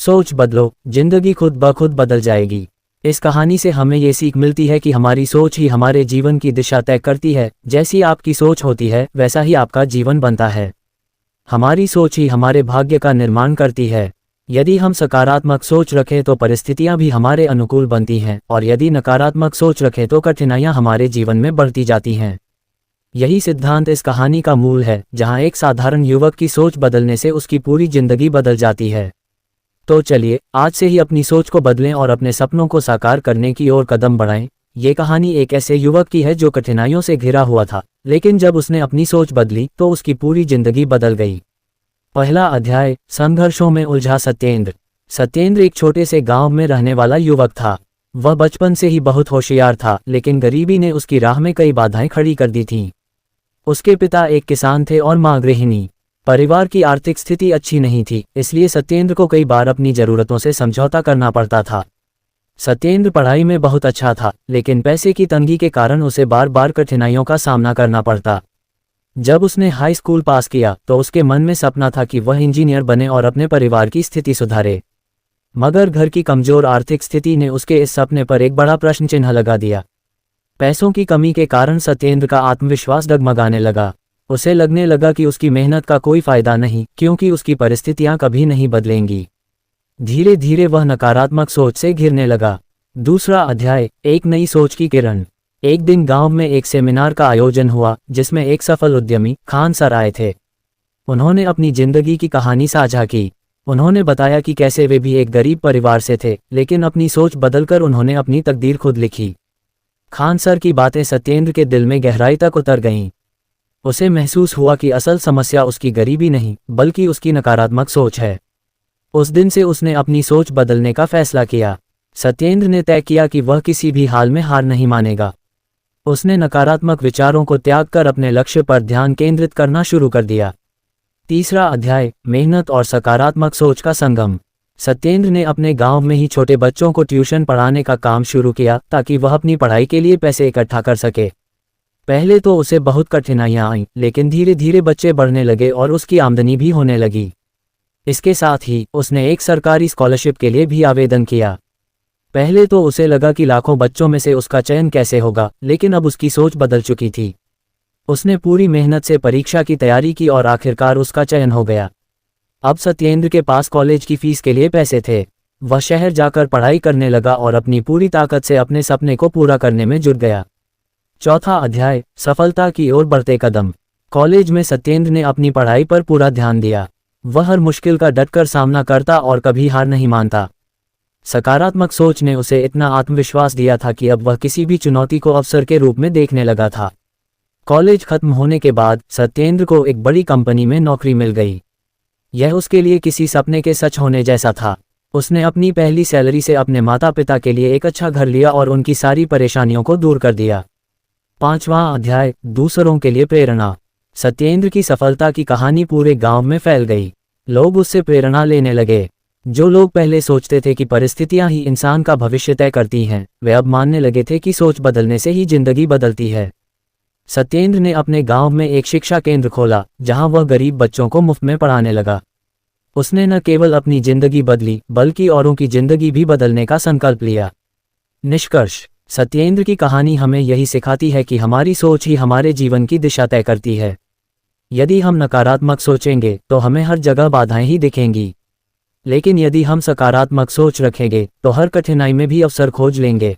सोच बदलो, जिंदगी खुद ब खुद बदल जाएगी। इस कहानी से हमें ये सीख मिलती है कि हमारी सोच ही हमारे जीवन की दिशा तय करती है। जैसी आपकी सोच होती है वैसा ही आपका जीवन बनता है। हमारी सोच ही हमारे भाग्य का निर्माण करती है। यदि हम सकारात्मक सोच रखें तो परिस्थितियां भी हमारे अनुकूल बनती हैं, और यदि नकारात्मक सोच रखें तो कठिनाइयां हमारे जीवन में बढ़ती जाती हैं। यही सिद्धांत इस कहानी का मूल है, जहां एक साधारण युवक की सोच बदलने से उसकी पूरी जिंदगी बदल जाती है। तो चलिए आज से ही अपनी सोच को बदलें और अपने सपनों को साकार करने की ओर कदम बढ़ाएं। ये कहानी एक ऐसे युवक की है जो कठिनाइयों से घिरा हुआ था, लेकिन जब उसने अपनी सोच बदली तो उसकी पूरी जिंदगी बदल गई। पहला अध्याय, संघर्षों में उलझा सत्येंद्र। सत्येंद्र एक छोटे से गांव में रहने वाला युवक था। वह बचपन से ही बहुत होशियार था, लेकिन गरीबी ने उसकी राह में कई बाधाएं खड़ी कर दी थीं। उसके पिता एक किसान थे और मां गृहिणी। परिवार की आर्थिक स्थिति अच्छी नहीं थी, इसलिए सत्येंद्र को कई बार अपनी जरूरतों से समझौता करना पड़ता था। सत्येंद्र पढ़ाई में बहुत अच्छा था, लेकिन पैसे की तंगी के कारण उसे बार बार कठिनाइयों का सामना करना पड़ता। जब उसने हाई स्कूल पास किया तो उसके मन में सपना था कि वह इंजीनियर बने और अपने परिवार की स्थिति सुधारे। मगर घर की कमजोर आर्थिक स्थिति ने उसके इस सपने पर एक बड़ा प्रश्न चिन्ह लगा दिया। पैसों की कमी के कारण सत्येंद्र का आत्मविश्वास डगमगाने लगा। उसे लगने लगा कि उसकी मेहनत का कोई फायदा नहीं, क्योंकि उसकी परिस्थितियां कभी नहीं बदलेंगी। धीरे धीरे वह नकारात्मक सोच से घिरने लगा। दूसरा अध्याय, एक नई सोच की किरण। एक दिन गांव में एक सेमिनार का आयोजन हुआ, जिसमें एक सफल उद्यमी खान सर आए थे। उन्होंने अपनी जिंदगी की कहानी साझा की। उन्होंने बताया कि कैसे वे भी एक गरीब परिवार से थे, लेकिन अपनी सोच बदलकर उन्होंने अपनी तकदीर खुद लिखी। खान सर की बातें सत्येंद्र के दिल में गहराई तक उतर गईं। उसे महसूस हुआ कि असल समस्या उसकी गरीबी नहीं, बल्कि उसकी नकारात्मक सोच है। उस दिन से उसने अपनी सोच बदलने का फैसला किया। सत्येंद्र ने तय किया कि वह किसी भी हाल में हार नहीं मानेगा। उसने नकारात्मक विचारों को त्याग कर अपने लक्ष्य पर ध्यान केंद्रित करना शुरू कर दिया। तीसरा अध्याय, मेहनत और सकारात्मक सोच का संगम। सत्येंद्र ने अपने गांव में ही छोटे बच्चों को ट्यूशन पढ़ाने का काम शुरू किया, ताकि वह अपनी पढ़ाई के लिए पैसे इकट्ठा कर सके। पहले तो उसे बहुत कठिनाइयां आईं, लेकिन धीरे धीरे बच्चे बढ़ने लगे और उसकी आमदनी भी होने लगी। इसके साथ ही उसने एक सरकारी स्कॉलरशिप के लिए भी आवेदन किया। पहले तो उसे लगा कि लाखों बच्चों में से उसका चयन कैसे होगा, लेकिन अब उसकी सोच बदल चुकी थी। उसने पूरी मेहनत से परीक्षा की तैयारी की और आखिरकार उसका चयन हो गया। अब सत्येंद्र के पास कॉलेज की फीस के लिए पैसे थे। वह शहर जाकर पढ़ाई करने लगा और अपनी पूरी ताकत से अपने सपने को पूरा करने में जुट गया। चौथा अध्याय, सफलता की ओर बढ़ते कदम। कॉलेज में सत्येंद्र ने अपनी पढ़ाई पर पूरा ध्यान दिया। वह हर मुश्किल का डटकर सामना करता और कभी हार नहीं मानता। सकारात्मक सोच ने उसे इतना आत्मविश्वास दिया था कि अब वह किसी भी चुनौती को अवसर के रूप में देखने लगा था। कॉलेज खत्म होने के बाद सत्येंद्र को एक बड़ी कंपनी में नौकरी मिल गई। यह उसके लिए किसी सपने के सच होने जैसा था। उसने अपनी पहली सैलरी से अपने माता पिता के लिए एक अच्छा घर लिया और उनकी सारी परेशानियों को दूर कर दिया। पांचवां अध्याय, दूसरों के लिए प्रेरणा। सत्येंद्र की सफलता की कहानी पूरे गांव में फैल गई। लोग उससे प्रेरणा लेने लगे। जो लोग पहले सोचते थे कि परिस्थितियां ही इंसान का भविष्य तय करती हैं, वे अब मानने लगे थे कि सोच बदलने से ही जिंदगी बदलती है। सत्येंद्र ने अपने गांव में एक शिक्षा केंद्र खोला, जहां वह गरीब बच्चों को मुफ्त में पढ़ाने लगा। उसने न केवल अपनी जिंदगी बदली, बल्कि औरों की जिंदगी भी बदलने का संकल्प लिया। निष्कर्ष, सत्येंद्र की कहानी हमें यही सिखाती है कि हमारी सोच ही हमारे जीवन की दिशा तय करती है। यदि हम नकारात्मक सोचेंगे तो हमें हर जगह बाधाएं ही दिखेंगी, लेकिन यदि हम सकारात्मक सोच रखेंगे तो हर कठिनाई में भी अवसर खोज लेंगे।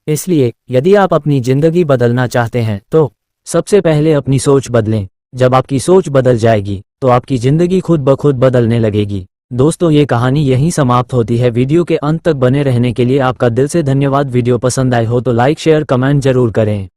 इसलिए यदि आप अपनी जिंदगी बदलना चाहते हैं तो सबसे पहले अपनी सोच बदलें। जब आपकी सोच बदल जाएगी तो आपकी जिंदगी खुद ब खुद बदलने लगेगी। दोस्तों, ये कहानी यहीं समाप्त होती है। वीडियो के अंत तक बने रहने के लिए आपका दिल से धन्यवाद। वीडियो पसंद आए हो तो लाइक शेयर कमेंट जरूर करें।